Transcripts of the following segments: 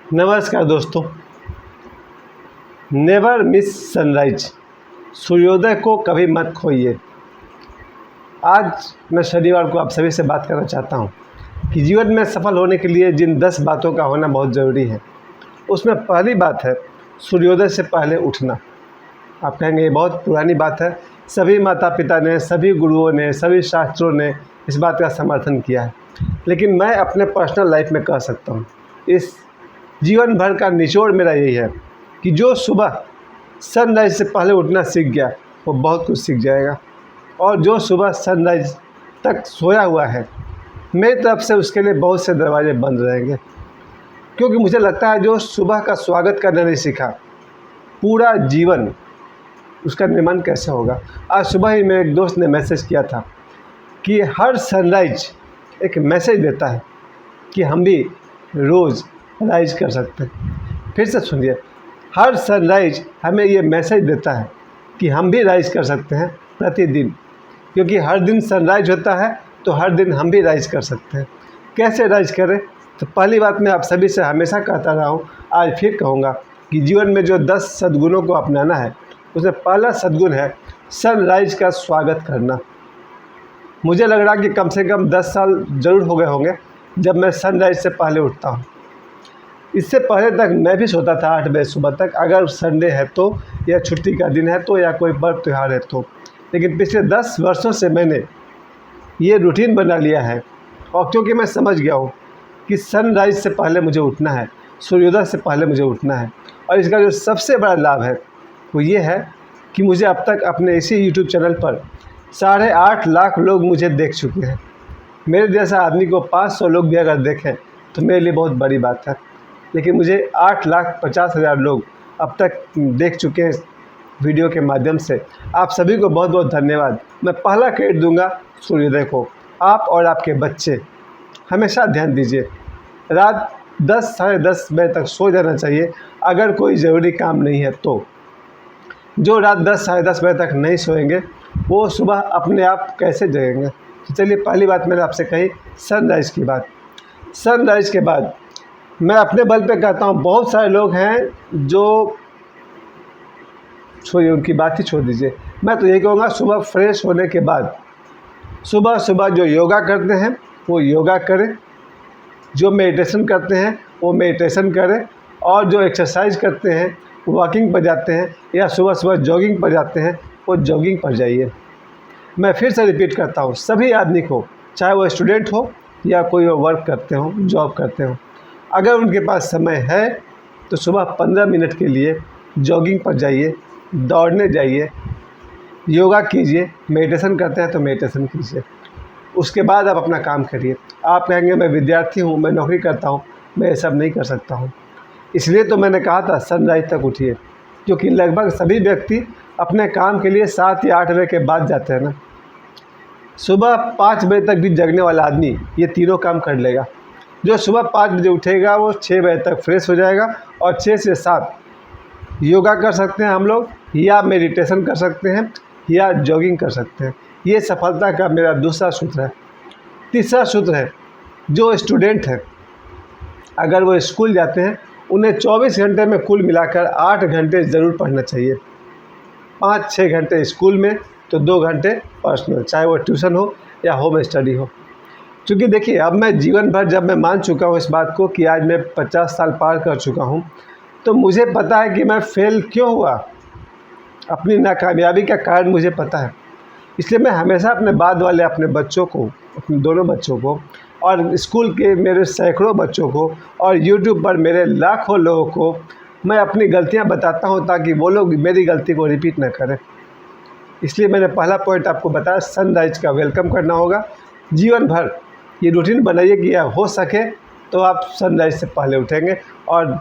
नमस्कार दोस्तों। Never miss sunrise, सूर्योदय को कभी मत खोइए। आज मैं शनिवार को आप सभी से बात करना चाहता हूं कि जीवन में सफल होने के लिए जिन 10 बातों का होना बहुत ज़रूरी है, उसमें पहली बात है सूर्योदय से पहले उठना। आप कहेंगे ये बहुत पुरानी बात है, सभी माता पिता ने, सभी गुरुओं ने, सभी शास्त्रों ने इस बात का समर्थन किया है, लेकिन मैं अपने पर्सनल लाइफ में कह सकता हूँ, इस जीवन भर का निचोड़ मेरा यही है कि जो सुबह सनराइज से पहले उठना सीख गया वो बहुत कुछ सीख जाएगा, और जो सुबह सनराइज तक सोया हुआ है मेरी तरफ से उसके लिए बहुत से दरवाजे बंद रहेंगे। क्योंकि मुझे लगता है जो सुबह का स्वागत करना नहीं सीखा, पूरा जीवन उसका निर्माण कैसे होगा। आज सुबह ही मेरे एक दोस्त ने मैसेज किया था कि हर सनराइज एक मैसेज देता है कि हम भी रोज़ राइज कर सकते हैं। फिर से सुनिए, हर सनराइज हमें ये मैसेज देता है कि हम भी राइज कर सकते हैं प्रतिदिन, क्योंकि हर दिन सनराइज होता है तो हर दिन हम भी राइज कर सकते हैं। कैसे राइज करें? तो पहली बात मैं आप सभी से हमेशा कहता रहा हूँ, आज फिर कहूँगा कि जीवन में जो 10 सद्गुणों को अपनाना है, उसमें पहला सद्गुण है सनराइज का स्वागत करना। मुझे लग रहा कि कम से कम 10 साल ज़रूर हो गए होंगे जब मैं सनराइज से पहले उठता हूँ। इससे पहले तक मैं भी सोता था 8 बजे सुबह तक, अगर संडे है तो, या छुट्टी का दिन है तो, या कोई पर्व त्यौहार है तो। लेकिन पिछले 10 वर्षों से मैंने ये रूटीन बना लिया है, और क्योंकि मैं समझ गया हूँ कि सनराइज से पहले मुझे उठना है, सूर्योदय से पहले मुझे उठना है। और इसका जो सबसे बड़ा लाभ है वो ये है कि मुझे अब तक अपने इसी यूट्यूब चैनल पर 8.5 लाख लोग मुझे देख चुके हैं। मेरे जैसा आदमी को 500 लोग भी अगर देखें तो मेरे लिए बहुत बड़ी बात है, लेकिन मुझे 8,50,000 लोग अब तक देख चुके हैं वीडियो के माध्यम से। आप सभी को बहुत बहुत धन्यवाद। मैं पहला क्रेडिट दूंगा सूर्योदय को। आप और आपके बच्चे हमेशा ध्यान दीजिए, रात 10 साढ़े 10 बजे तक सो जाना चाहिए अगर कोई ज़रूरी काम नहीं है तो। जो रात 10 साढ़े 10 बजे तक नहीं सोएंगे वो सुबह अपने आप कैसे जगेंगे। तो चलिए, पहली बात मैंने आपसे कही सनराइज़ की बात। सनराइज़ के बाद मैं अपने बल पे कहता हूँ, बहुत सारे लोग हैं जो, छोड़िए उनकी बात ही छोड़ दीजिए, मैं तो यही कहूँगा सुबह फ्रेश होने के बाद सुबह सुबह जो योगा करते हैं वो योगा करें, जो मेडिटेशन करते हैं वो मेडिटेशन करें, और जो एक्सरसाइज करते हैं, वॉकिंग पर जाते हैं या सुबह सुबह जॉगिंग पर जाते हैं, वो जॉगिंग पर जाइए। मैं फिर से रिपीट करता हूँ, सभी आदमी को, चाहे वो स्टूडेंट हो या कोई वर्क करते हो, जॉब करते हो, अगर उनके पास समय है तो सुबह 15 मिनट के लिए जॉगिंग पर जाइए, दौड़ने जाइए, योगा कीजिए। मेडिटेशन करते हैं तो मेडिटेशन कीजिए। उसके बाद आप अपना काम करिए। आप कहेंगे मैं विद्यार्थी हूँ, मैं नौकरी करता हूँ, मैं ये सब नहीं कर सकता हूँ। इसलिए तो मैंने कहा था सनराइज तक उठिए, क्योंकि लगभग सभी व्यक्ति अपने काम के लिए 7 या 8 बजे के बाद जाते हैं ना। सुबह 5 बजे तक भी जगने वाला आदमी ये तीनों काम कर लेगा। जो सुबह 5 बजे उठेगा वो 6 बजे तक फ्रेश हो जाएगा, और 6 से 7 योगा कर सकते हैं हम लोग, या मेडिटेशन कर सकते हैं, या जॉगिंग कर सकते हैं। ये सफलता का मेरा दूसरा सूत्र है। तीसरा सूत्र है, जो स्टूडेंट हैं अगर वो स्कूल जाते हैं, उन्हें 24 घंटे में कुल मिलाकर 8 घंटे ज़रूर पढ़ना चाहिए। 5-6 घंटे स्कूल में तो 2 घंटे पर्सनल, चाहे वो ट्यूशन हो या होम स्टडी हो। क्योंकि देखिए, अब मैं जीवन भर जब मैं मान चुका हूँ इस बात को कि आज मैं 50 साल पार कर चुका हूँ, तो मुझे पता है कि मैं फेल क्यों हुआ। अपनी नाकामयाबी का कारण मुझे पता है। इसलिए मैं हमेशा अपने बाद वाले अपने बच्चों को, अपने दोनों बच्चों को, और स्कूल के मेरे सैकड़ों बच्चों को, और यूट्यूब पर मेरे लाखों लोगों को मैं अपनी गलतियाँ बताता हूँ, ताकि वो लोग मेरी गलती को रिपीट न करें। इसलिए मैंने पहला पॉइंट आपको बताया, सनराइज का वेलकम करना होगा। जीवन भर ये रूटीन बनाइए कि हो सके तो आप सनराइज से पहले उठेंगे, और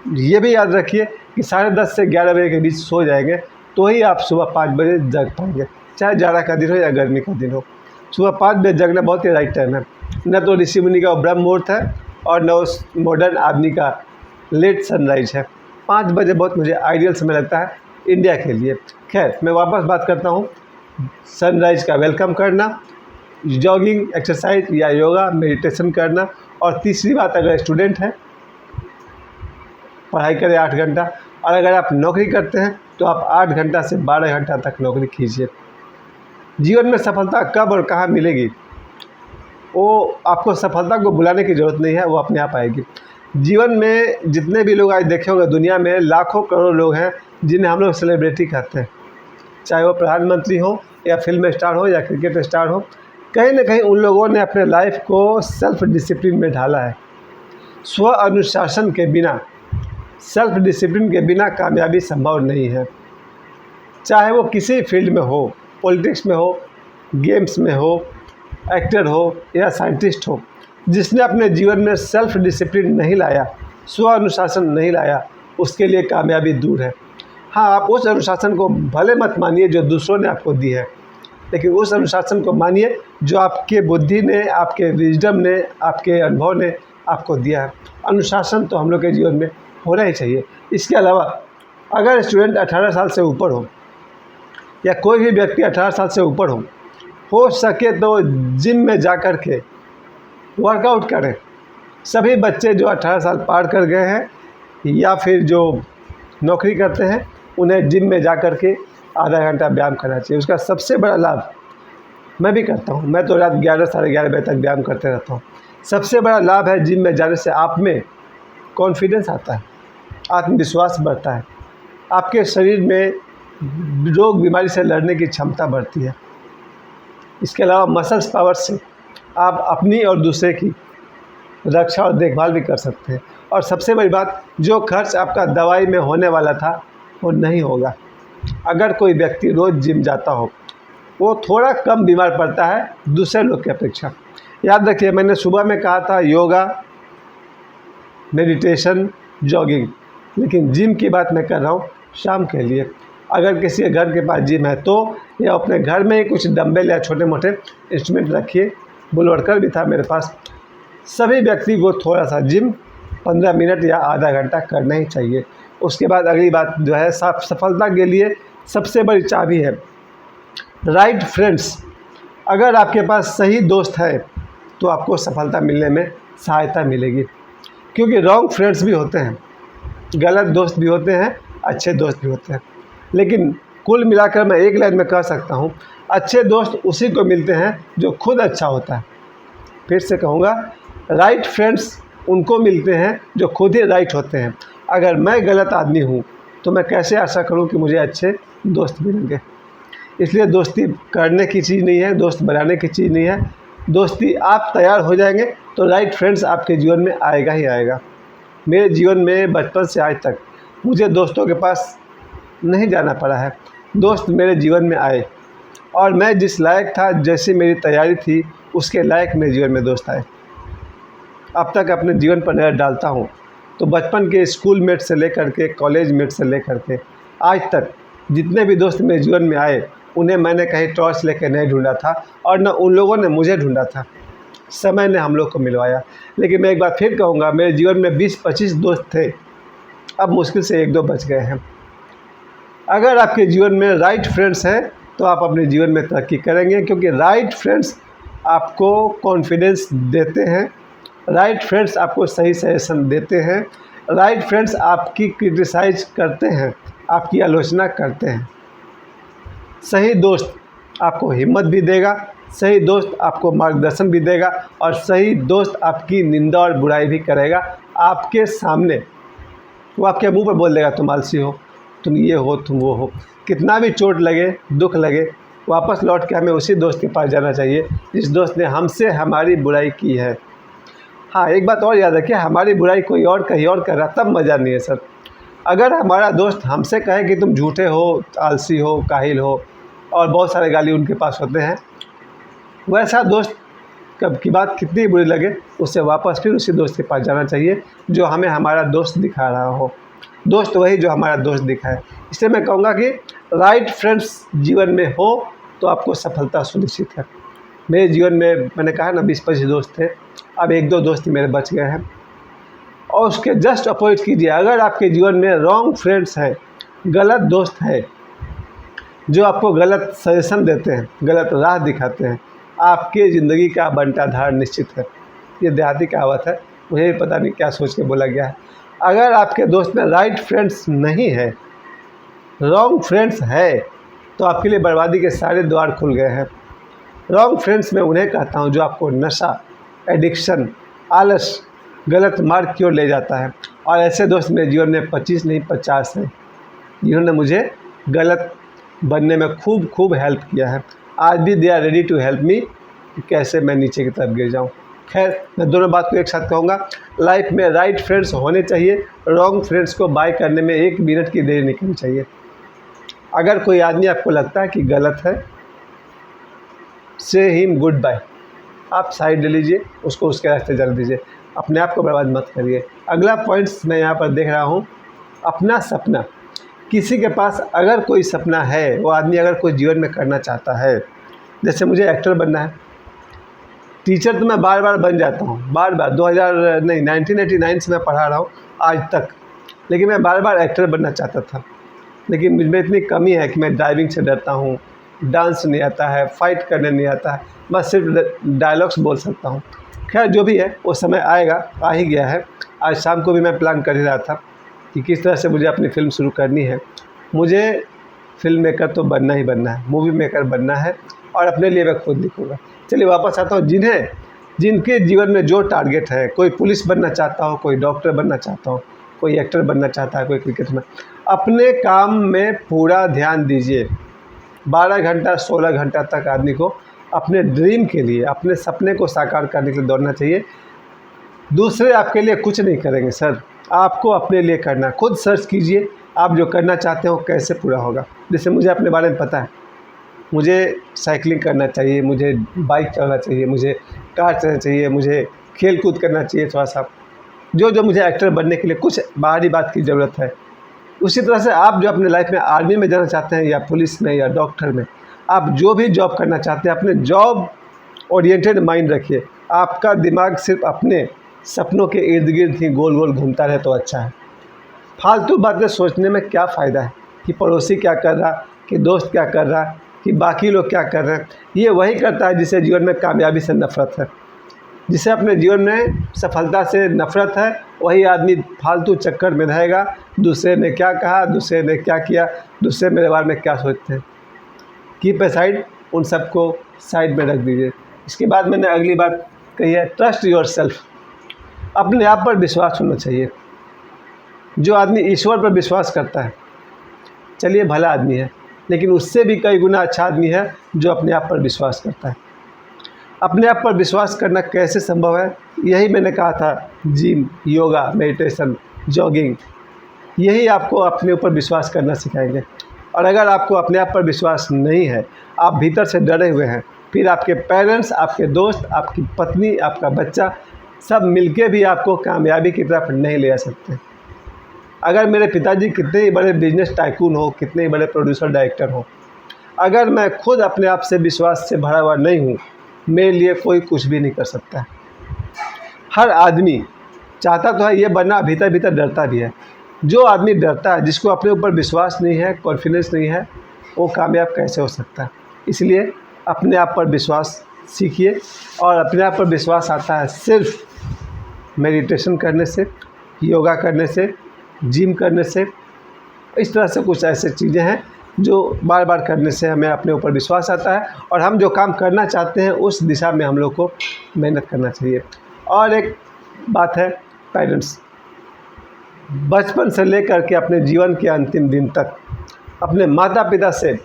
ये भी याद रखिए कि 10:30 से 11 बजे के बीच सो जाएंगे तो ही आप सुबह 5 बजे जग पाएंगे, चाहे जाड़ा का दिन हो या गर्मी का दिन हो। सुबह 5 बजे जगना बहुत ही राइट टाइम है। न तो ऋषि मुनि का ब्रह्म मुहूर्त है, और न उस मॉडर्न आदमी का लेट सनराइज है। 5 बजे बहुत मुझे आइडियल समय लगता है इंडिया के लिए। खैर, मैं वापस बात करता हूँ, सनराइज का वेलकम करना, जॉगिंग, एक्सरसाइज या योगा, मेडिटेशन करना। और तीसरी बात, अगर स्टूडेंट है पढ़ाई करें 8 घंटा, और अगर आप नौकरी करते हैं तो आप 8 घंटा से 12 घंटा तक नौकरी कीजिए। जीवन में सफलता कब और कहाँ मिलेगी, वो आपको सफलता को बुलाने की ज़रूरत नहीं है, वो अपने आप आएगी। जीवन में जितने भी लोग आज देखे होंगे, दुनिया में लाखों करोड़ों लोग हैं जिन्हें हम लोग सेलिब्रिटी कहते हैं, चाहे वो प्रधानमंत्री हो या फिल्म स्टार हो या क्रिकेट स्टार हो। कहीं ना कहीं उन लोगों ने अपने लाइफ को सेल्फ डिसिप्लिन में ढाला है। स्व अनुशासन के बिना, सेल्फ डिसिप्लिन के बिना कामयाबी संभव नहीं है। चाहे वो किसी फील्ड में हो, पॉलिटिक्स में हो, गेम्स में हो, एक्टर हो या साइंटिस्ट हो, जिसने अपने जीवन में सेल्फ डिसिप्लिन नहीं लाया, स्व अनुशासन नहीं लाया, उसके लिए कामयाबी दूर है। हाँ, आप उस अनुशासन को भले मत मानिए जो दूसरों ने आपको दी है, लेकिन उस अनुशासन को मानिए जो आपके बुद्धि ने, आपके विजडम ने, आपके अनुभव ने आपको दिया है। अनुशासन तो हम लोग के जीवन में होना ही चाहिए। इसके अलावा अगर स्टूडेंट 18 साल से ऊपर हो या कोई भी व्यक्ति 18 साल से ऊपर हो सके तो जिम में जा कर के वर्कआउट करें। सभी बच्चे जो 18 साल पार कर गए हैं या फिर जो नौकरी करते हैं, उन्हें जिम में जा कर के आधा घंटा व्यायाम करना चाहिए। उसका सबसे बड़ा लाभ, मैं भी करता हूँ, मैं तो रात 11 साढ़े 11 बजे तक व्यायाम करते रहता हूँ। सबसे बड़ा लाभ है जिम में जाने से आप में कॉन्फिडेंस आता है, आत्मविश्वास बढ़ता है, आपके शरीर में रोग बीमारी से लड़ने की क्षमता बढ़ती है। इसके अलावा मसल्स पावर से आप अपनी और दूसरे की रक्षा और देखभाल भी कर सकते हैं। और सबसे बड़ी बात, जो खर्च आपका दवाई में होने वाला था वो नहीं होगा। अगर कोई व्यक्ति रोज़ जिम जाता हो, वो थोड़ा कम बीमार पड़ता है दूसरे लोग की अपेक्षा। याद रखिए, मैंने सुबह में कहा था योगा, मेडिटेशन, जॉगिंग, लेकिन जिम की बात मैं कर रहा हूँ शाम के लिए। अगर किसी के घर के पास जिम है तो या अपने घर में ही कुछ डंबल या छोटे मोटे इंस्ट्रूमेंट रखिए। बुलवर्कर भी था मेरे पास। सभी व्यक्ति को थोड़ा सा जिम 15 मिनट या आधा घंटा करना ही चाहिए। उसके बाद अगली बात जो है, सफलता के लिए सबसे बड़ी चाबी है राइट फ्रेंड्स। अगर आपके पास सही दोस्त है तो आपको सफलता मिलने में सहायता मिलेगी, क्योंकि रॉन्ग फ्रेंड्स भी होते हैं, गलत दोस्त भी होते हैं, अच्छे दोस्त भी होते हैं। लेकिन कुल मिलाकर मैं एक लाइन में कह सकता हूँ, अच्छे दोस्त उसी को मिलते हैं जो खुद अच्छा होता है। फिर से कहूँगा, राइट फ्रेंड्स उनको मिलते हैं जो खुद ही राइट होते हैं। अगर मैं गलत आदमी हूँ तो मैं कैसे आशा करूँ कि मुझे अच्छे दोस्त मिलेंगे। इसलिए दोस्ती करने की चीज़ नहीं है, दोस्त बनाने की चीज़ नहीं है। दोस्ती आप तैयार हो जाएंगे तो राइट फ्रेंड्स आपके जीवन में आएगा ही आएगा। मेरे जीवन में बचपन से आज तक मुझे दोस्तों के पास नहीं जाना पड़ा है। दोस्त मेरे जीवन में आए और मैं जिस लायक था, जैसी मेरी तैयारी थी, उसके लायक मेरे जीवन में दोस्त आए। अब तक अपने जीवन पर नज़र डालता हूँ तो बचपन के स्कूल मेट से लेकर के, कॉलेज मेट से लेकर के आज तक जितने भी दोस्त मेरे जीवन में आए, उन्हें मैंने कहीं टॉर्च लेकर नहीं ढूंढा था और न उन लोगों ने मुझे ढूंढा था। समय ने हम लोग को मिलवाया। लेकिन मैं एक बार फिर कहूँगा, मेरे जीवन में 20-25 दोस्त थे, अब मुश्किल से 1-2 बच गए हैं। अगर आपके जीवन में राइट फ्रेंड्स हैं तो आप अपने जीवन में तरक्की करेंगे, क्योंकि राइट फ्रेंड्स आपको कॉन्फिडेंस देते हैं, राइट फ्रेंड्स आपको सही सजेशन देते हैं, राइट फ्रेंड्स आपकी क्रिटिसाइज करते हैं, आपकी आलोचना करते हैं। सही दोस्त आपको हिम्मत भी देगा, सही दोस्त आपको मार्गदर्शन भी देगा और सही दोस्त आपकी निंदा और बुराई भी करेगा आपके सामने। वो आपके मुंह पर बोल देगा तुम आलसी हो, तुम ये हो, तुम वो हो। कितना भी चोट लगे, दुख लगे, वापस लौट के हमें उसी दोस्त के पास जाना चाहिए जिस दोस्त ने हमसे हमारी बुराई की है। हाँ, एक बात और याद रखिए, हमारी बुराई कोई और कहीं और कर रहा तब मज़ा नहीं है सर। अगर हमारा दोस्त हमसे कहे कि तुम झूठे हो, आलसी हो, काहिल हो और बहुत सारे गाली उनके पास होते हैं, वैसा दोस्त कब की बात कितनी बुरी लगे, उससे वापस फिर उसी दोस्त के पास जाना चाहिए जो हमें हमारा दोस्त दिखा रहा हो। दोस्त वही जो हमारा दोस्त दिखाए। इसलिए मैं कहूँगा कि राइट फ्रेंड्स जीवन में हो तो आपको सफलता सुनिश्चित है। मेरे जीवन में मैंने कहा ना 20-25 दोस्त थे, अब 1-2 दोस्त मेरे बच गए हैं। और उसके जस्ट अपोजिट कीजिए, अगर आपके जीवन में रॉन्ग फ्रेंड्स हैं, गलत दोस्त हैं जो आपको गलत सजेशन देते हैं, गलत राह दिखाते हैं, आपके ज़िंदगी का बंटाधार निश्चित है। ये देहाती कहावत है, मुझे भी पता नहीं क्या सोच के बोला गया है। अगर आपके दोस्त में राइट फ्रेंड्स नहीं है, रॉन्ग फ्रेंड्स है, तो आपके लिए बर्बादी के सारे द्वार खुल गए हैं। रॉन्ग फ्रेंड्स मैं उन्हें कहता हूँ जो आपको नशा, एडिक्शन, आलस, गलत मार्ग की ओर ले जाता है। और ऐसे दोस्त मेरे जीवन में 25 नहीं 50 हैं, जिन्होंने मुझे गलत बनने में खूब हेल्प किया है। आज भी they are ready to help me कि कैसे मैं नीचे की तरफ गिर जाऊँ। खैर, मैं दोनों बात को एक साथ कहूँगा, लाइफ में राइट फ्रेंड्स होने चाहिए, रॉन्ग फ्रेंड्स को बाय करने में 1 मिनट की देरी नहीं करनी चाहिए। अगर कोई आदमी आपको लगता है कि गलत है, से हिम गुड बाय, आप साइड ले लीजिए, उसको उसके रास्ते जाने दीजिए, अपने आप को बर्बाद मत करिए। अगला पॉइंट्स मैं यहाँ पर देख रहा हूँ, अपना सपना। किसी के पास अगर कोई सपना है, वो आदमी अगर कोई जीवन में करना चाहता है, जैसे मुझे एक्टर बनना है, टीचर तो मैं बार बार बन जाता हूँ, बार 1989 से मैं पढ़ा रहा हूँ आज तक, लेकिन मैं बार बार एक्टर बनना चाहता था। लेकिन मुझ में इतनी कमी है कि मैं ड्राइविंग से डरता हूँ, डांस नहीं आता है, फाइट करने नहीं आता है, बस सिर्फ डायलॉग्स बोल सकता हूँ। खैर, जो भी है वो समय आएगा, आ ही गया है। आज शाम को भी मैं प्लान कर ही रहा था कि किस तरह से मुझे अपनी फ़िल्म शुरू करनी है। मुझे फिल्म मेकर तो बनना ही बनना है, मूवी मेकर बनना है, और अपने लिए मैं खुद लिखूँगा। चलिए वापस आता हूँ, जिनके जीवन में जो टारगेट है, कोई पुलिस बनना चाहता हो, कोई डॉक्टर बनना चाहता हो, कोई एक्टर बनना चाहता है, कोई क्रिकेट में, अपने काम में पूरा ध्यान दीजिए। 12 घंटा 16 घंटा तक आदमी को अपने ड्रीम के लिए, अपने सपने को साकार करने के लिए दौड़ना चाहिए। दूसरे आपके लिए कुछ नहीं करेंगे सर, आपको अपने लिए करना। खुद सर्च कीजिए आप जो करना चाहते हो कैसे पूरा होगा। जैसे मुझे अपने बारे में पता है, मुझे साइकिलिंग करना चाहिए, मुझे बाइक चलाना चाहिए, मुझे कार चलाना चाहिए, मुझे खेल कूद करना चाहिए थोड़ा सा, जो मुझे एक्टर बनने के लिए कुछ बाहरी बात की ज़रूरत है। उसी तरह से आप जो अपने लाइफ में आर्मी में जाना चाहते हैं, या पुलिस में, या डॉक्टर में, आप जो भी जॉब करना चाहते हैं, अपने जॉब ओरिएंटेड माइंड रखिए। आपका दिमाग सिर्फ अपने सपनों के इर्द गिर्द ही गोल गोल घूमता रहे तो अच्छा है। फालतू बातें सोचने में क्या फ़ायदा है कि पड़ोसी क्या कर रहा, कि दोस्त क्या कर रहा, कि बाकी लोग क्या कर रहे हैं। ये वही करता है जिसे जीवन में कामयाबी से नफ़रत है, जिसे अपने जीवन में सफलता से नफ़रत है। वही आदमी फालतू चक्कर में रहेगा, दूसरे ने क्या कहा, दूसरे ने क्या किया, दूसरे मेरे बारे में क्या सोचते हैं। कीप ए साइड, उन सबको साइड में रख दीजिए। इसके बाद मैंने अगली बात कही है, ट्रस्ट योर सेल्फ। अपने आप पर विश्वास होना चाहिए। जो आदमी ईश्वर पर विश्वास करता है, चलिए भला आदमी है, लेकिन उससे भी कई गुना अच्छा आदमी है जो अपने आप पर विश्वास करता है। अपने आप पर विश्वास करना कैसे संभव है? यही मैंने कहा था, जिम, योगा, मेडिटेशन, जॉगिंग, यही आपको अपने ऊपर विश्वास करना सिखाएंगे। और अगर आपको अपने आप पर विश्वास नहीं है, आप भीतर से डरे हुए हैं, फिर आपके पेरेंट्स, आपके दोस्त, आपकी पत्नी, आपका बच्चा, सब मिलके भी आपको कामयाबी की तरफ नहीं ले जा सकते। अगर मेरे पिताजी कितने ही बड़े बिजनेस टाइकून हो, कितने ही बड़े प्रोड्यूसर डायरेक्टर हो, अगर मैं खुद अपने आप से विश्वास से भरा हुआ नहीं हूँ, मेरे लिए कोई कुछ भी नहीं कर सकता। हर आदमी चाहता तो है ये बनना, भीतर भीतर डरता भी है। जो आदमी डरता है, जिसको अपने ऊपर विश्वास नहीं है, कॉन्फिडेंस नहीं है, वो कामयाब कैसे हो सकता है? इसलिए अपने आप पर विश्वास सीखिए। और अपने आप पर विश्वास आता है सिर्फ मेडिटेशन करने से, योगा करने से, जिम करने से। इस तरह से कुछ ऐसे चीज़ें हैं जो बार बार करने से हमें अपने ऊपर विश्वास आता है, और हम जो काम करना चाहते हैं उस दिशा में हम लोग को मेहनत करना चाहिए। और एक बात है, पेरेंट्स, बचपन से लेकर के अपने जीवन के अंतिम दिन तक अपने माता पिता से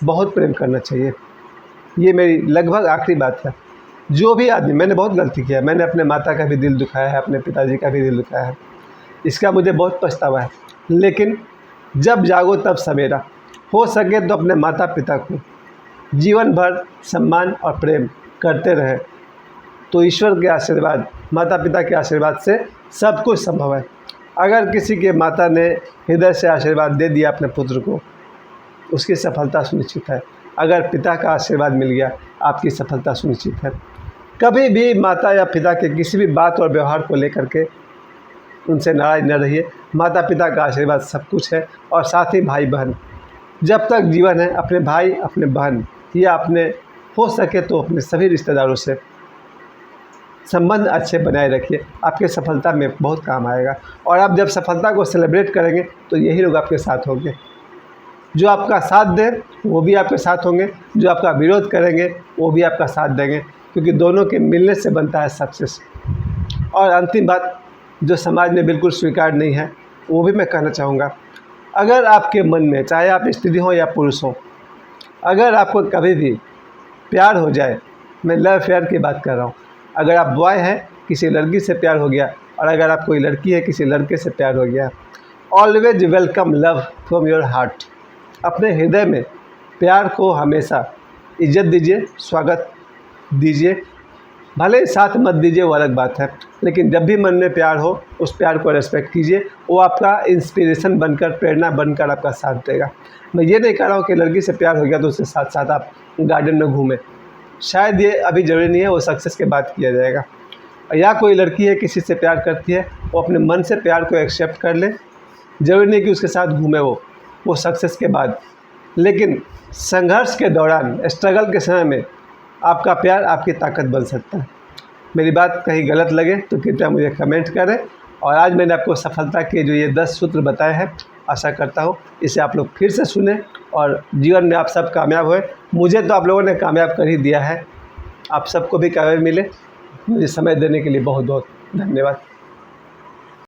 बहुत प्रेम करना चाहिए। ये मेरी लगभग आखिरी बात है। जो भी आदमी, मैंने बहुत गलती किया है, मैंने अपने माता का भी दिल दुखाया है, अपने पिताजी का भी दिल दुखाया है, इसका मुझे बहुत पछतावा है। लेकिन जब जागो तब सवेरा, हो सके तो अपने माता पिता को जीवन भर सम्मान और प्रेम करते रहें, तो ईश्वर के आशीर्वाद, माता पिता के आशीर्वाद से सब कुछ संभव है। अगर किसी के माता ने हृदय से आशीर्वाद दे दिया अपने पुत्र को, उसकी सफलता सुनिश्चित है। अगर पिता का आशीर्वाद मिल गया, आपकी सफलता सुनिश्चित है। कभी भी माता या पिता के किसी भी बात और व्यवहार को लेकर के उनसे नाराज़ न रहिए। माता पिता का आशीर्वाद सब कुछ है। और साथ ही भाई बहन, जब तक जीवन है, अपने भाई, अपने बहन, या अपने हो सके तो अपने सभी रिश्तेदारों से संबंध अच्छे बनाए रखिए, आपके सफलता में बहुत काम आएगा। और आप जब सफलता को सेलिब्रेट करेंगे तो यही लोग आपके साथ होंगे। जो आपका साथ दें वो भी आपके साथ होंगे, जो आपका विरोध करेंगे वो भी आपका साथ देंगे, क्योंकि दोनों के मिलने से बनता है सक्सेस। और अंतिम बात जो समाज में बिल्कुल स्वीकार नहीं है वो भी मैं कहना चाहूँगा, अगर आपके मन में, चाहे आप स्त्री हों या पुरुष हों, अगर आपको कभी भी प्यार हो जाए, मैं लव अफेयर की बात कर रहा हूँ, अगर आप बॉय हैं, किसी लड़की से प्यार हो गया, और अगर आप कोई लड़की है, किसी लड़के से प्यार हो गया, always welcome love from your heart. अपने हृदय में प्यार को हमेशा इज्जत दीजिए, स्वागत दीजिए। भले ही साथ मत दीजिए, वो अलग बात है, लेकिन जब भी मन में प्यार हो उस प्यार को रेस्पेक्ट कीजिए। वो आपका इंस्पिरेशन बनकर, प्रेरणा बनकर आपका साथ देगा। मैं ये नहीं कह रहा हूँ कि लड़की से प्यार हो गया तो उसके साथ साथ आप गार्डन में घूमें, शायद ये अभी ज़रूरी नहीं है, वो सक्सेस के बाद किया जाएगा। या कोई लड़की है किसी से प्यार करती है, वो अपने मन से प्यार को एक्सेप्ट कर ले, ज़रूरी नहीं कि उसके साथ घूमे वो सक्सेस के बाद। लेकिन संघर्ष के दौरान, स्ट्रगल के समय में आपका प्यार आपकी ताकत बन सकता है। मेरी बात कहीं गलत लगे तो कृपया मुझे कमेंट करें। और आज मैंने आपको सफलता के जो ये 10 सूत्र बताए हैं, आशा करता हूँ इसे आप लोग फिर से सुने और जीवन में आप सब कामयाब हुए। मुझे तो आप लोगों ने कामयाब कर ही दिया है, आप सबको भी कामयाबी मिले। मुझे समय देने के लिए बहुत बहुत धन्यवाद।